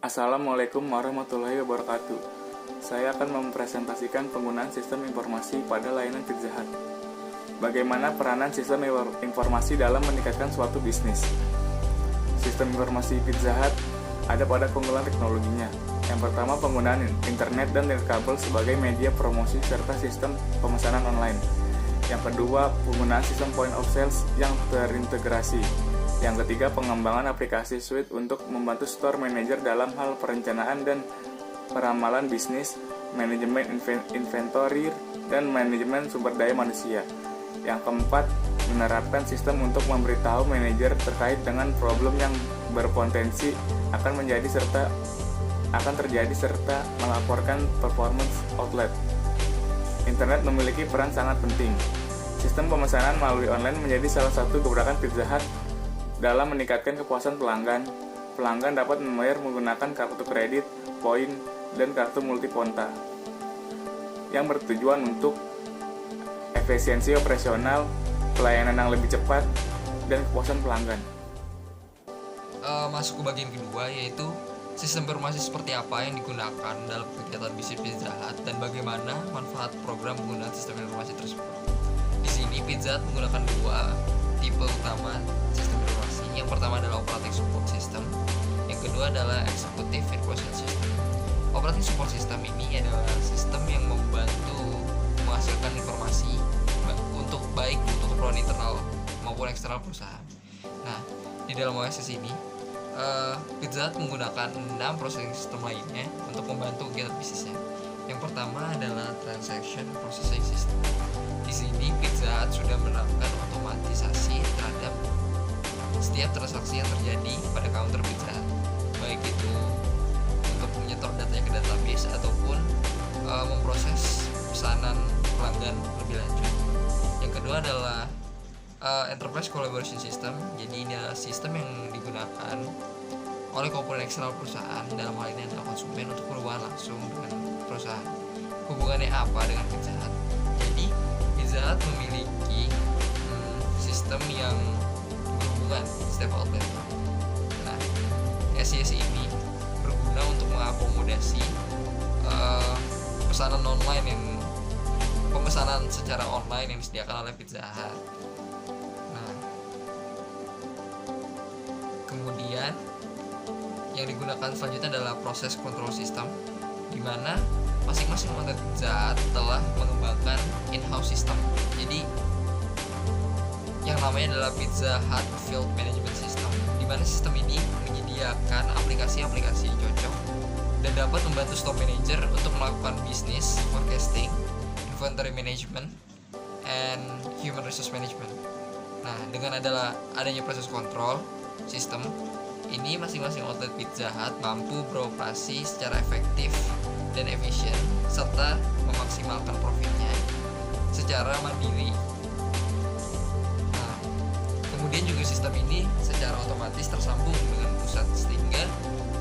Assalamualaikum warahmatullahi wabarakatuh. Saya akan mempresentasikan penggunaan sistem informasi pada layanan Pizza Hut. Bagaimana peranan sistem informasi dalam meningkatkan suatu bisnis? Sistem informasi Pizza Hut ada pada keunggulan teknologinya. Yang pertama, penggunaan internet dan nirkabel sebagai media promosi serta sistem pemesanan online. Yang kedua, penggunaan sistem point of sales yang terintegrasi. Yang ketiga, pengembangan aplikasi suite untuk membantu store manager dalam hal perencanaan dan peramalan bisnis, manajemen inventory, dan manajemen sumber daya manusia. Yang keempat, menerapkan sistem untuk memberitahu manajer terkait dengan problem yang berpotensi akan terjadi serta melaporkan performance outlet. Internet memiliki peran sangat penting. Sistem pemesanan melalui online menjadi salah satu gebrakan Pizza Hut dalam meningkatkan kepuasan pelanggan. Pelanggan dapat membayar menggunakan kartu kredit, poin, dan kartu multiponta yang bertujuan untuk efisiensi operasional, pelayanan yang lebih cepat, dan kepuasan pelanggan. Masuk ke bagian kedua, yaitu sistem informasi seperti apa yang digunakan dalam kegiatan bisnis Pizza Hut dan bagaimana manfaat program penggunaan sistem informasi tersebut. Di sini Pizza Hut menggunakan dua tipe utama sistem informasi. Yang pertama adalah operating support system, yang kedua adalah executive information system. Operating support system ini adalah sistem yang membantu menghasilkan informasi untuk keperluan internal maupun eksternal perusahaan. Nah, di dalam OSS ini Pizza Hut menggunakan 6 processing system lainnya untuk membantu kegiatan bisnisnya. Yang pertama adalah transaction processing system. Di sini Pizza Hut sudah menerapkan otomatisasi terhadap setiap transaksi yang terjadi pada counter Pizza Hut, baik itu untuk menyetor datanya ke database ataupun memproses pesanan pelanggan lebih lanjut. Yang kedua adalah enterprise collaboration system. Jadi ini adalah sistem yang digunakan oleh komponen eksternal perusahaan, dalam hal ini adalah konsumen, untuk berhubungan langsung dengan perusahaan. Hubungannya apa dengan Pizza Hut? Jadi Pizza Hut memiliki sistem yang berhubungan setiap outlet. Nah, SCS ini berguna untuk mengakomodasi pemesanan secara online yang disediakan oleh Pizza Hut. Nah, kemudian yang digunakan selanjutnya adalah proses control system, di mana masing-masing outlet Pizza Hut telah mengembangkan in-house system. Jadi yang namanya adalah Pizza Hut Field Management System, di mana sistem ini menyediakan aplikasi-aplikasi yang cocok dan dapat membantu store manager untuk melakukan bisnis forecasting, inventory management, and human resource management. Nah, dengan adanya proses kontrol sistem ini, masing-masing outlet Pizza Hut mampu beroperasi secara efektif dan efisien serta memaksimalkan profitnya secara mandiri. Nah, kemudian juga sistem ini secara otomatis tersambung dengan pusat, sehingga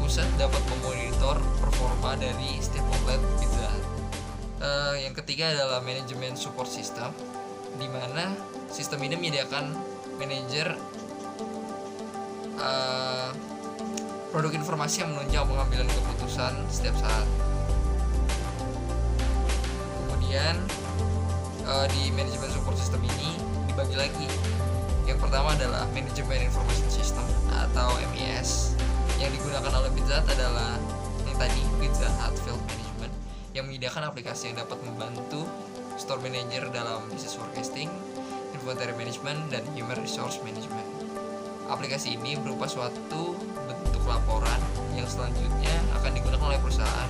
pusat dapat memonitor performa dari setiap outlet Pizza Hut. Yang ketiga adalah manajemen support system, di mana sistem ini menyediakan manajer produk informasi yang menunjang pengambilan keputusan setiap saat. Kemudian di manajemen support system ini dibagi lagi. Yang pertama adalah manajemen information system atau MES. Yang digunakan oleh Pizza Hut adalah yang tadi, Pizza Hut Field Management, yang menyediakan aplikasi yang dapat membantu store manager dalam business forecasting, inventory management, dan human resource management. Aplikasi ini berupa suatu bentuk laporan yang selanjutnya akan digunakan oleh perusahaan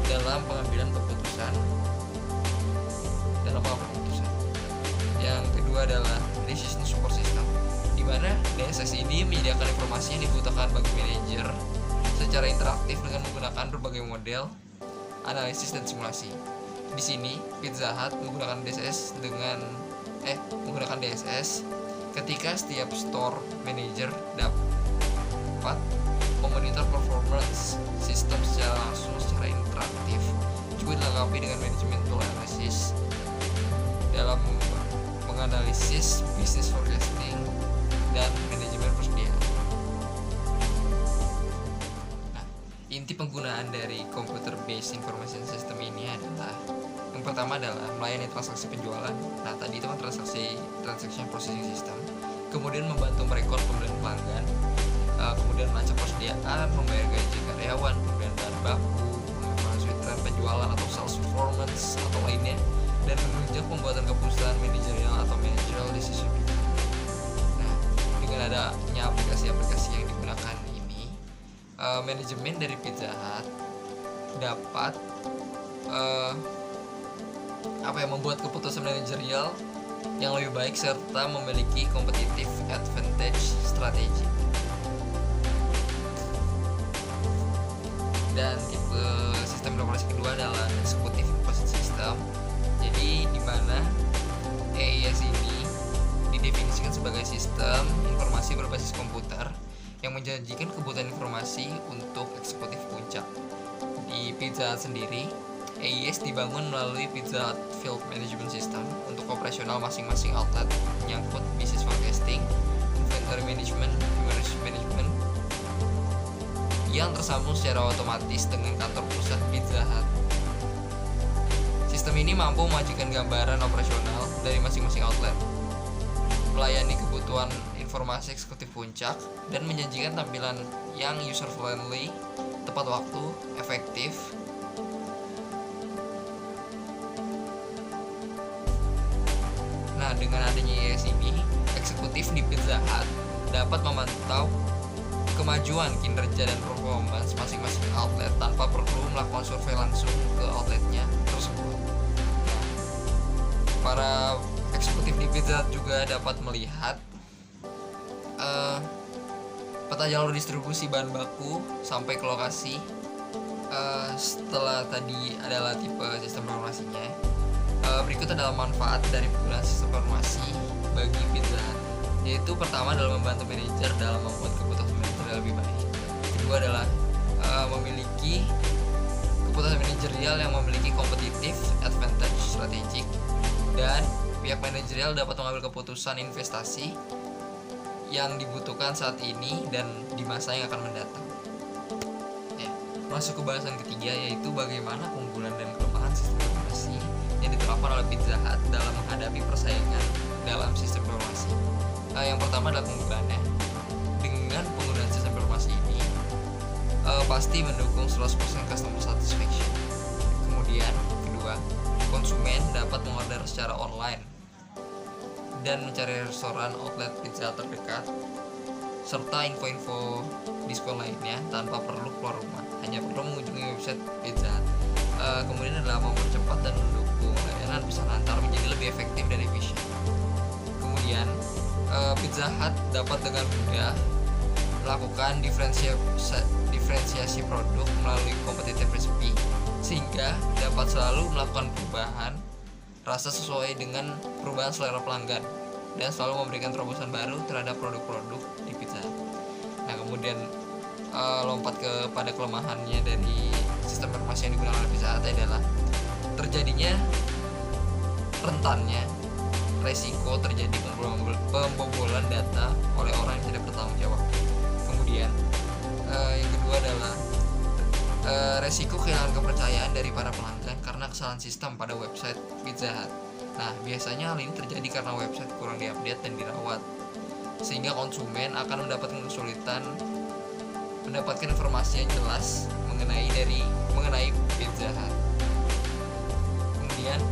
dalam pengambilan keputusan. Yang kedua adalah decision support system, di mana DSS ini menyediakan informasi yang dibutuhkan bagi manajer secara interaktif dengan menggunakan berbagai model analisis dan simulasi. Di sini Pizza Hut menggunakan DSS ketika setiap store manager dapat memonitor performance sistem secara langsung, secara interaktif. Juga dilengkapi dengan manajemen tool analysis dalam menganalisis business forecasting dan manajemen persediaan. Nah, inti penggunaan dari computer based information system ini adalah yang pertama adalah melayani transaksi penjualan. Nah, tadi itu kan transaction processing system. Kemudian membantu merekod pembelian pelanggan, kemudian melacak persediaan, membayar gaji karyawan, pembelian bahan baku, mengevaluasi tren penjualan atau sales performance atau lainnya, dan menunjang pembuatan keputusan manajerial atau managerial decision. Nah, dengan adanya aplikasi-aplikasi yang digunakan ini, manajemen dari Pizza Hut dapat membuat keputusan manajerial yang lebih baik serta memiliki competitive advantage strategi. Dan tipe sistem informasi kedua adalah executive information system. Jadi di mana AIS ini didefinisikan sebagai sistem informasi berbasis komputer yang menjanjikan kebutuhan informasi untuk eksekutif puncak. Di Pizza Hut sendiri, AIS dibangun melalui Pizza Hut Field Management System untuk operasional masing-masing outlet, menyangkut business forecasting, inventory management, human resource management, yang tersambung secara otomatis dengan kantor pusat Pizza Hut. Sistem ini mampu memajukan gambaran operasional dari masing-masing outlet, melayani kebutuhan informasi eksekutif puncak, dan menjanjikan tampilan yang user friendly, tepat waktu, efektif. Nah, dengan adanya AIS ini, eksekutif di Pizza Hut dapat memantau kemajuan kinerja dan performance masing-masing outlet tanpa perlu melakukan survei langsung ke outletnya tersebut. Para eksekutif di Pizza Hut juga dapat melihat peta jalur distribusi bahan baku sampai ke lokasi. Setelah tadi adalah tipe sistem informasinya, berikut adalah manfaat dari penggunaan sistem informasi bagi Pizza Hut, yaitu pertama adalah membantu manajer dalam membuat keputusan manajerial lebih baik. Kedua adalah memiliki keputusan manajerial yang memiliki competitive advantage strategik, dan pihak manajerial dapat mengambil keputusan investasi yang dibutuhkan saat ini dan di masa yang akan mendatang. Masuk ke bahasan ketiga, yaitu bagaimana keunggulan dan kelemahan sistem informasi yang diterapkan oleh Pizza Hut dalam menghadapi persaingan dalam sistem informasi. Yang pertama adalah keunggulannya. Dengan penggunaan sistem informasi ini pasti mendukung 100% customer satisfaction. Kemudian kedua, konsumen dapat mengorder secara online dan mencari restoran outlet pizza terdekat, serta info-info diskon lainnya tanpa perlu keluar rumah, hanya perlu mengunjungi website Pizza Hut. Kemudian adalah mempercepat dan mendukung layanan pesan antar menjadi lebih efektif dan efisien. Kemudian Pizza Hut dapat dengan mudah melakukan diferensiasi produk melalui competitive recipe, sehingga dapat selalu melakukan perubahan rasa sesuai dengan perubahan selera pelanggan dan selalu memberikan terobosan baru terhadap produk-produk di Pizza Hut. Nah, kemudian lompat kepada kelemahannya dari sistem informasi yang digunakan oleh Pizza Hut adalah terjadinya rentannya resiko terjadi pembobolan data oleh orang yang tidak bertanggung jawab. Kemudian yang kedua adalah resiko kehilangan kepercayaan dari para pelanggan karena kesalahan sistem pada website Pizza Hut. Nah, biasanya hal ini terjadi karena website kurang diupdate dan dirawat, sehingga konsumen akan mendapatkan kesulitan mendapatkan informasi yang jelas mengenai Pizza Hut. Kemudian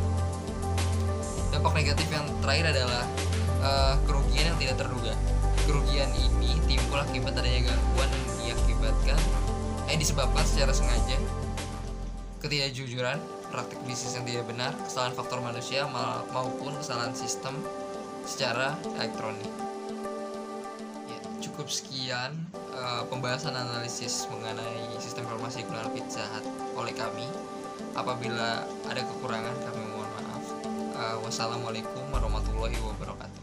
dampak negatif yang terakhir adalah kerugian yang tidak terduga. Kerugian ini timbul akibat adanya gangguan yang disebabkan secara sengaja, ketidakjujuran, praktik bisnis yang tidak benar, kesalahan faktor manusia maupun kesalahan sistem secara elektronik. Ya, cukup sekian pembahasan analisis mengenai sistem informasi digunakan Pizza Hut oleh kami. Apabila ada kekurangan, kami mohon maaf. Wassalamualaikum warahmatullahi wabarakatuh.